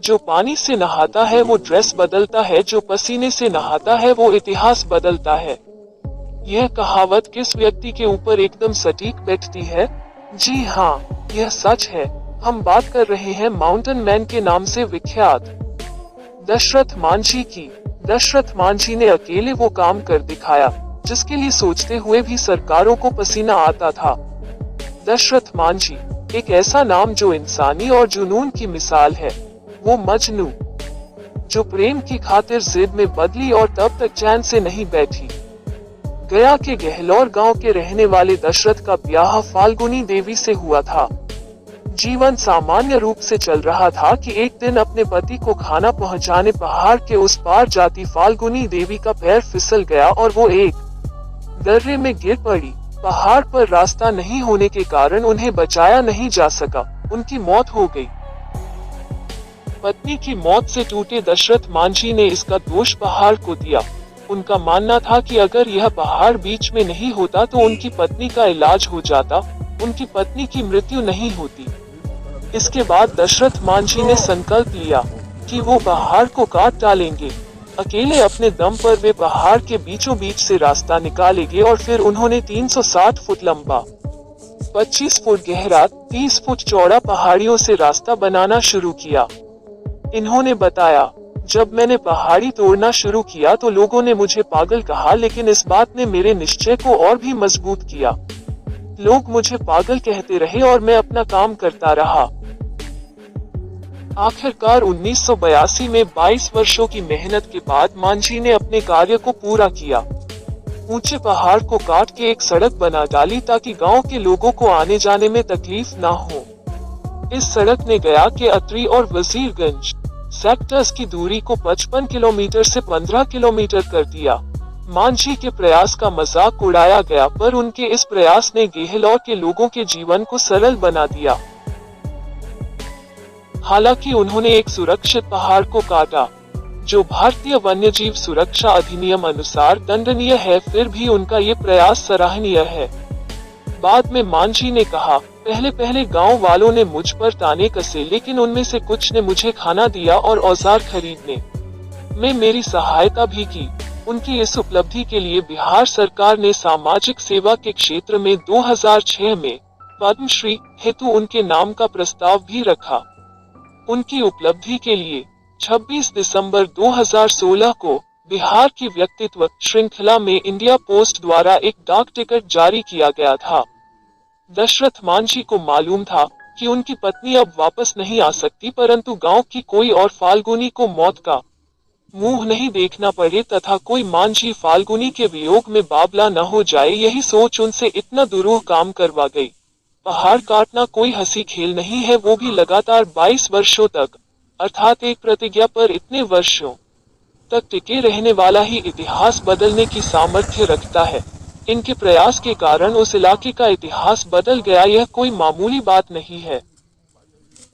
जो पानी से नहाता है वो ड्रेस बदलता है, जो पसीने से नहाता है वो इतिहास बदलता है। यह कहावत किस व्यक्ति के ऊपर एकदम सटीक बैठती है? जी हाँ, यह सच है। हम बात कर रहे हैं माउंटेन मैन के नाम से विख्यात दशरथ मांझी की। दशरथ मांझी ने अकेले वो काम कर दिखाया जिसके लिए सोचते हुए भी सरकारों को पसीना आता था। दशरथ मांझी एक ऐसा नाम जो इंसानी और जुनून की मिसाल है। वो मजनू जो प्रेम की खातिर जिद में बदली और तब तक चैन से नहीं बैठी। गया के गहलोर गांव के रहने वाले दशरथ का ब्याह फाल्गुनी देवी से हुआ था। जीवन सामान्य रूप से चल रहा था कि एक दिन अपने पति को खाना पहुंचाने पहाड़ के उस पार जाती फाल्गुनी देवी का पैर फिसल गया और वो एक दर्रे में गिर पड़ी। पहाड़ पर रास्ता नहीं होने के कारण उन्हें बचाया नहीं जा सका, उनकी मौत हो गई। पत्नी की मौत से टूटे दशरथ मांझी ने इसका दोष पहाड़ को दिया। उनका मानना था कि अगर यह पहाड़ बीच में नहीं होता तो उनकी पत्नी का इलाज हो जाता, उनकी पत्नी की मृत्यु नहीं होती। इसके बाद दशरथ मांझी ने संकल्प लिया कि वो पहाड़ को काट डालेंगे। अकेले अपने दम पर वे पहाड़ के बीचों बीच से रास्ता निकालेंगे और फिर उन्होंने 360 फुट लंबा, 25 फुट गहरा, 30 फुट चौड़ा पहाड़ियों से रास्ता बनाना शुरू किया। इन्होंने बताया, जब मैंने पहाड़ी तोड़ना शुरू किया तो लोगों ने मुझे पागल कहा, लेकिन इस बात ने मेरे निश्चय को और भी मजबूत किया। लोग मुझे पागल कहते रहे और मैं अपना काम करता रहा। आखिरकार 1982 में 22 वर्षों की मेहनत के बाद मांझी ने अपने कार्य को पूरा किया। ऊंचे पहाड़ को काट के एक सड़क बना डाली ताकि गांव के लोगों को आने जाने में तकलीफ ना हो। इस सड़क ने गया के अतरी और वजीरगंज सेक्टर्स की दूरी को 55 किलोमीटर से 15 किलोमीटर कर दिया। मांझी के प्रयास का मजाक उड़ाया गया, पर उनके इस प्रयास ने गहलोर के लोगों के जीवन को सरल बना दिया। हालांकि उन्होंने एक सुरक्षित पहाड़ को काटा, जो भारतीय वन्यजीव सुरक्षा अधिनियम अनुसार दंडनीय है, फिर भी उनका ये प्रयास सराहनीय है। बाद में मांझी ने कहा, पहले गांव वालों ने मुझ पर ताने कसे, लेकिन उनमें से कुछ ने मुझे खाना दिया और औजार खरीदने में मेरी सहायता भी की। उनकी इस उपलब्धि के लिए बिहार सरकार ने सामाजिक सेवा के क्षेत्र में 2006 में पद्मश्री हेतु उनके नाम का प्रस्ताव भी रखा। उनकी उपलब्धि के लिए 26 दिसंबर 2016 को बिहार की व्यक्तित्व श्रृंखला में इंडिया पोस्ट द्वारा एक डाक टिकट जारी किया गया था। दशरथ मांझी को मालूम था कि उनकी पत्नी अब वापस नहीं आ सकती, परंतु गांव की कोई और फाल्गुनी को मौत का मुंह नहीं देखना पड़े तथा कोई मांझी फाल्गुनी के वियोग में बाबला न हो जाए, यही सोच उनसे इतना दुरूह काम करवा गई। पहाड़ काटना कोई हंसी खेल नहीं है, वो भी लगातार 22 वर्षों तक, अर्थात एक प्रतिज्ञा पर इतने वर्षों तक टिके रहने वाला ही इतिहास बदलने की सामर्थ्य रखता है। इनके प्रयास के कारण उस इलाके का इतिहास बदल गया, यह कोई मामूली बात नहीं है।